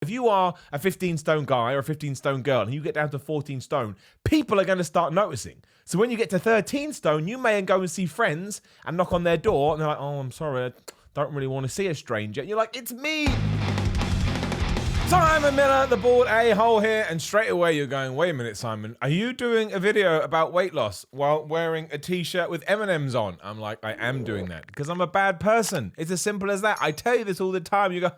If you are a 15 stone guy or a 15 stone girl and you get down to 14 stone, people are going to start noticing. So when you get to 13 stone, you may go and see friends and knock on their door and they're like, oh, I'm sorry, I don't really want to see a stranger. And you're like, it's me. Simon Miller, the bald a-hole here, and straight away you're going, wait a minute, Simon, are you doing a video about weight loss while wearing a t-shirt with M&Ms on? I'm like, I am doing that because I'm a bad person. It's as simple as that. I tell you this all the time. You go,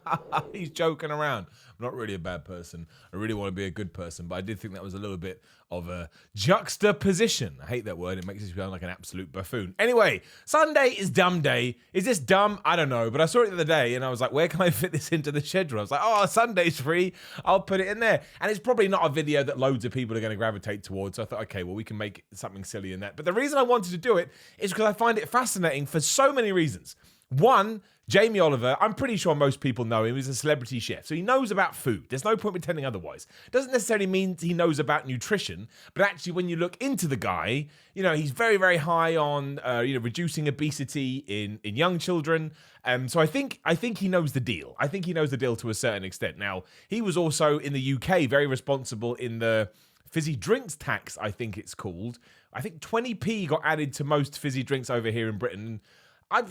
he's joking around. I'm not really a bad person. I really want to be a good person, but I did think that was a little bit of a juxtaposition. I hate that word. It makes you sound like an absolute buffoon. Anyway, Sunday is dumb day. Is this dumb? I don't know, but I saw it the other day and I was like, where can I fit this into the schedule? I was like, oh, Sunday's free. I'll put it in there. And it's probably not a video that loads of people are going to gravitate towards. So I thought, okay, well, we can make something silly in that. But the reason I wanted to do it is because I find it fascinating for so many reasons. One, Jamie Oliver, I'm pretty sure most people know him. He's a celebrity chef, so he knows about food. There's no point pretending otherwise. Doesn't necessarily mean he knows about nutrition, but actually when you look into the guy, you know, he's very, very high on, reducing obesity in young children. So I think he knows the deal. I think he knows the deal to a certain extent. Now, he was also in the UK very responsible in the fizzy drinks tax, I think it's called. I think 20p got added to most fizzy drinks over here in Britain. I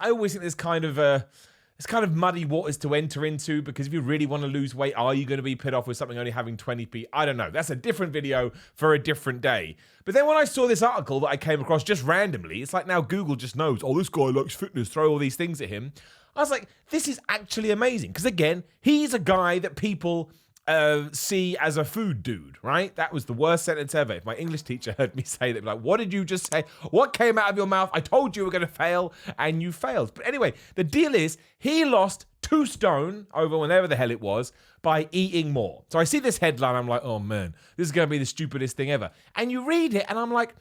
always think there's kind of muddy waters to enter into, because if you really want to lose weight, are you going to be put off with something only having 20p? I don't know. That's a different video for a different day. But then when I saw this article that I came across just randomly, it's like now Google just knows, oh, this guy likes fitness, throw all these things at him. I was like, this is actually amazing. Because again, he's a guy that people see as a food dude, right? That was the worst sentence ever. If my English teacher heard me say that, like, what did you just say? What came out of your mouth? I told you were going to fail, and you failed. But anyway, the deal is he lost 2 stone over whenever the hell it was by eating more. So I see this headline, I'm like, oh man, this is going to be the stupidest thing ever. And you read it, and I'm like,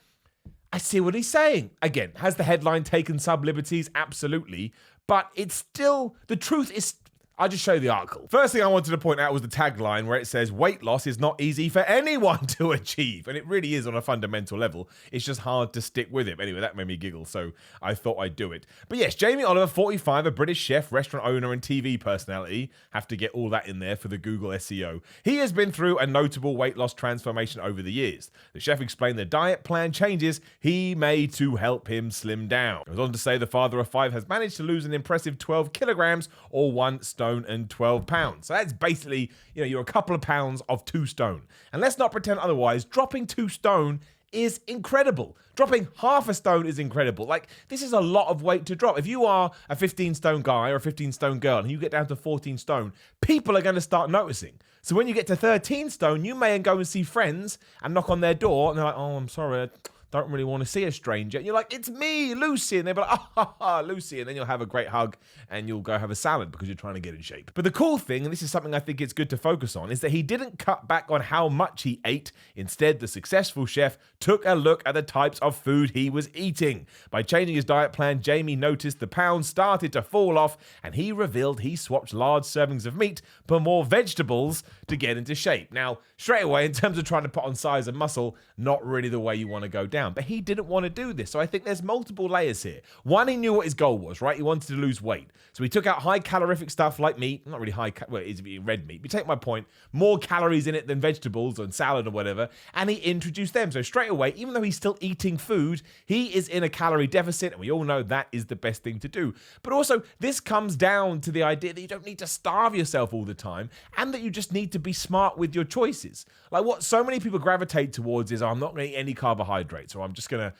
I see what he's saying. Again, has the headline taken sub-liberties? Absolutely. But it's still, the truth is, I'll just show you the article. First thing I wanted to point out was the tagline where it says, weight loss is not easy for anyone to achieve. And it really is on a fundamental level. It's just hard to stick with it. Anyway, that made me giggle, so I thought I'd do it. But yes, Jamie Oliver, 45, a British chef, restaurant owner, and TV personality. Have to get all that in there for the Google SEO. He has been through a notable weight loss transformation over the years. The chef explained the diet plan changes he made to help him slim down. He goes on to say the father of 5 has managed to lose an impressive 12 kilograms or 1 stone and 12 pounds. So that's basically, you're a couple of pounds of 2 stone. And let's not pretend otherwise. Dropping 2 stone is incredible. Dropping half a stone is incredible. Like, this is a lot of weight to drop. If you are a 15 stone guy or a 15 stone girl and you get down to 14 stone, people are going to start noticing. So when you get to 13 stone, you may go and see friends and knock on their door and they're like, oh, I'm sorry, I don't really want to see a stranger. And you're like, it's me, Lucy. And they'll be like, Lucy. And then you'll have a great hug and you'll go have a salad because you're trying to get in shape. But the cool thing, and this is something I think it's good to focus on, is that he didn't cut back on how much he ate. Instead, the successful chef took a look at the types of food he was eating. By changing his diet plan, Jamie noticed the pounds started to fall off, and he revealed he swapped large servings of meat for more vegetables to get into shape. Now, straight away, in terms of trying to put on size and muscle, not really the way you want to go down. But he didn't want to do this. So I think there's multiple layers here. One, he knew what his goal was, right? He wanted to lose weight. So he took out high calorific stuff like meat. Not really high, well, it is red meat. But you take my point. More calories in it than vegetables and salad or whatever. And he introduced them. So straight away, even though he's still eating food, he is in a calorie deficit. And we all know that is the best thing to do. But also, this comes down to the idea that you don't need to starve yourself all the time. And that you just need to be smart with your choices. Like what so many people gravitate towards is, I'm not going to eat any carbohydrates. Or I'm gonna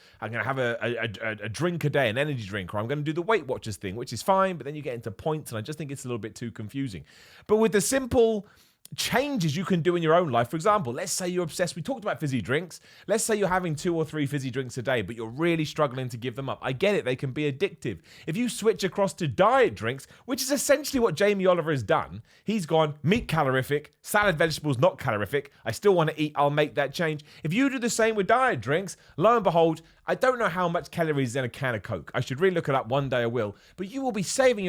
have a drink a day, an energy drink, or I'm gonna do the Weight Watchers thing, which is fine, but then you get into points, and I just think it's a little bit too confusing. But with the simple changes you can do in your own life, for example, let's say you're obsessed, we talked about fizzy drinks, let's say you're having 2 or 3 fizzy drinks a day, but you're really struggling to give them up. I get it, they can be addictive. If you switch across to diet drinks, which is essentially what Jamie Oliver has done, he's gone meat calorific, salad vegetables not calorific, I still want to eat, I'll make that change. If you do the same with diet drinks, lo and behold, I don't know how much calories is in a can of Coke. I should really look it up, one day I will, but you will be saving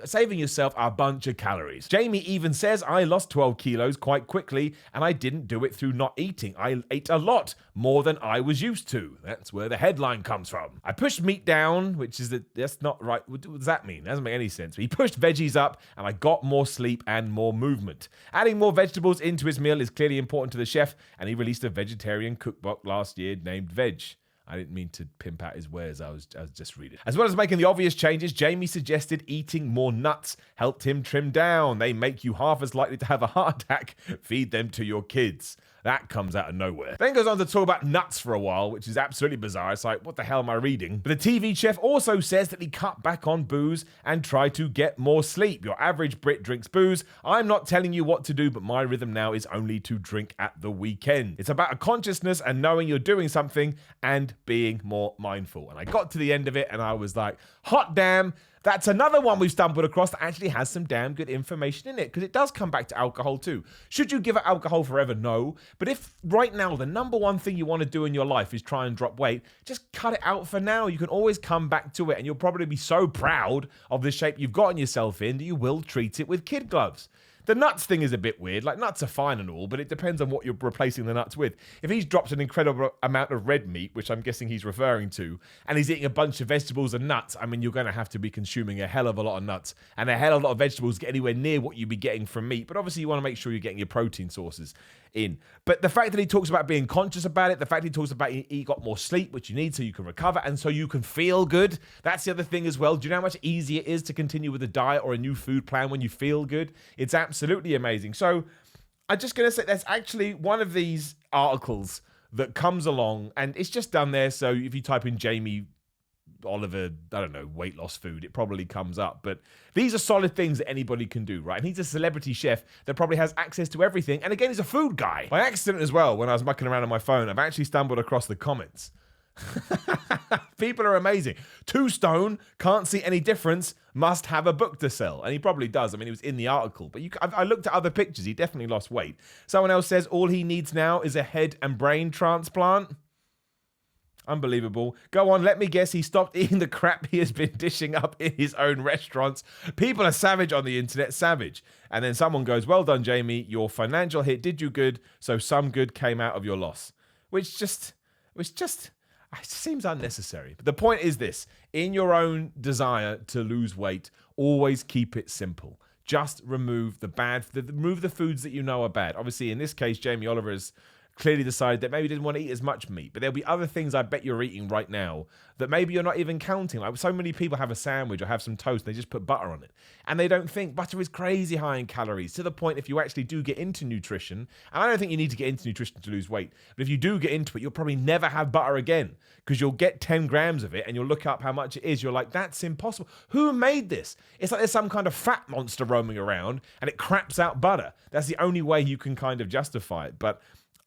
saving yourself a bunch of calories. Jamie even says, I lost 12 kilos quite quickly, and I didn't do it through not eating. I ate a lot, more than I was used to. That's where the headline comes from. I pushed meat down, which is that's not right. What does that mean? That doesn't make any sense. He pushed veggies up, and I got more sleep and more movement. Adding more vegetables into his meal is clearly important to the chef, and he released a vegetarian cookbook last year named Veg. I didn't mean to pimp out his wares, I was just reading. As well as making the obvious changes, Jamie suggested eating more nuts helped him trim down. They make you half as likely to have a heart attack. Feed them to your kids. That comes out of nowhere. Then goes on to talk about nuts for a while, which is absolutely bizarre. It's like, what the hell am I reading? But the TV chef also says that he cut back on booze and tried to get more sleep. Your average Brit drinks booze. I'm not telling you what to do, but my rhythm now is only to drink at the weekend. It's about a consciousness and knowing you're doing something and being more mindful. And I got to the end of it and I was like, hot damn. That's another one we've stumbled across that actually has some damn good information in it, because it does come back to alcohol too. Should you give up alcohol forever? No. But if right now the number one thing you want to do in your life is try and drop weight, just cut it out for now. You can always come back to it, and you'll probably be so proud of the shape you've gotten yourself in that you will treat it with kid gloves. The nuts thing is a bit weird. Like, nuts are fine and all, but it depends on what you're replacing the nuts with. If he's dropped an incredible amount of red meat, which I'm guessing he's referring to, and he's eating a bunch of vegetables and nuts, I mean, you're going to have to be consuming a hell of a lot of nuts and a hell of a lot of vegetables to get anywhere near what you'd be getting from meat. But obviously, you want to make sure you're getting your protein sources in. But the fact that he talks about being conscious about it, the fact he talks about he got more sleep, which you need so you can recover and so you can feel good, that's the other thing as well. Do you know how much easier it is to continue with a diet or a new food plan when you feel good? It's absolutely amazing. So I'm just going to say that's actually one of these articles that comes along, and it's just done there. So if you type in Jamie Oliver, I don't know, weight loss food, it probably comes up. But these are solid things that anybody can do, right? And he's a celebrity chef that probably has access to everything. And again, he's a food guy. By accident as well, when I was mucking around on my phone, I've actually stumbled across the comments. People are amazing. 2 stone, can't see any difference, must have a book to sell. And he probably does. I mean, he was in the article. But I looked at other pictures. He definitely lost weight. Someone else says all he needs now is a head and brain transplant. Unbelievable. Go on, let me guess he stopped eating the crap he has been dishing up in his own restaurants. People are savage on the internet, savage. And then someone goes, well done, Jamie. Your financial hit did you good, so some good came out of your loss. Which just it seems unnecessary. But the point is this. In your own desire to lose weight, always keep it simple. Just remove remove the foods that you know are bad. Obviously, in this case, Jamie Oliver has clearly decided that maybe he didn't want to eat as much meat, but there'll be other things I bet you're eating right now that maybe you're not even counting. Like, so many people have a sandwich or have some toast and they just put butter on it, and they don't think butter is crazy high in calories, to the point if you actually do get into nutrition, and I don't think you need to get into nutrition to lose weight, but if you do get into it, you'll probably never have butter again, because you'll get 10 grams of it and you'll look up how much it is. You're like, that's impossible. Who made this? It's like there's some kind of fat monster roaming around and it craps out butter. That's the only way you can kind of justify it. But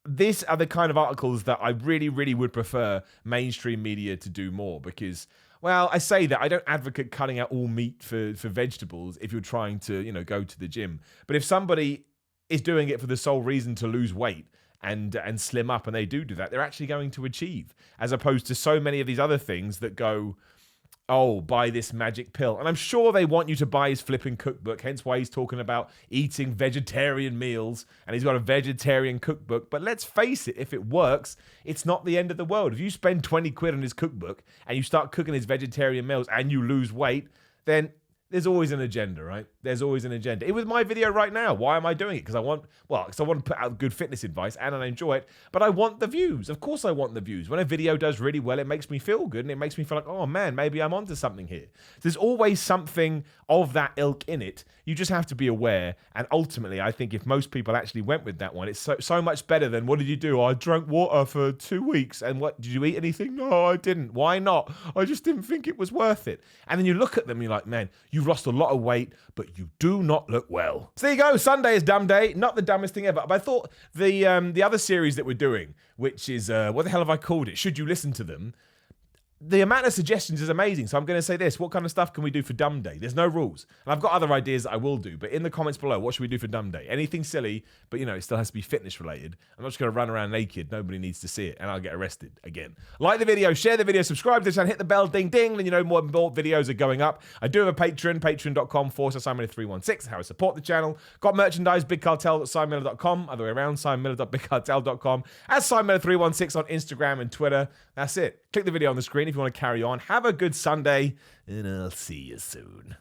these are the kind of articles that I really, really would prefer mainstream media to do more, because, well, I say that I don't advocate cutting out all meat for vegetables if you're trying to, go to the gym. But if somebody is doing it for the sole reason to lose weight and slim up, and they do that, they're actually going to achieve, as opposed to so many of these other things that go, oh, buy this magic pill. And I'm sure they want you to buy his flipping cookbook, hence why he's talking about eating vegetarian meals, and he's got a vegetarian cookbook. But let's face it, if it works, it's not the end of the world. If you spend 20 quid on his cookbook and you start cooking his vegetarian meals and you lose weight, then there's always an agenda, right? There's always an agenda. It was my video right now. Why am I doing it? Because I want to put out good fitness advice and I enjoy it, but I want the views. Of course I want the views. When a video does really well, it makes me feel good and it makes me feel like, oh man, maybe I'm onto something here. There's always something of that ilk in it. You just have to be aware. And ultimately, I think if most people actually went with that one, it's so much better than, what did you do? I drank water for 2 weeks. And what, did you eat anything? No, I didn't. Why not? I just didn't think it was worth it. And then you look at them and you're like, man, you've lost a lot of weight, but you do not look well. So there you go. Sunday is dumb day. Not the dumbest thing ever. But I thought the other series that we're doing, which is, what the hell have I called it? Should you listen to them? the amount of suggestions is amazing. So I'm going to say this. What kind of stuff can we do for Dumb Day? There's no rules. And I've got other ideas that I will do. But in the comments below, what should we do for Dumb Day? Anything silly, but, it still has to be fitness related. I'm not just going to run around naked. Nobody needs to see it. And I'll get arrested again. Like the video, share the video, subscribe to the channel, hit the bell, ding, ding. Then more videos are going up. I do have a Patreon, patreon.com/SimonMiller316. How I support the channel. Got merchandise, bigcartel.simonmiller.com. Other way around, simonmiller.bigcartel.com. As simonmiller316 on Instagram and Twitter. That's it. Click the video on the screen if you want to carry on. Have a good Sunday, and I'll see you soon.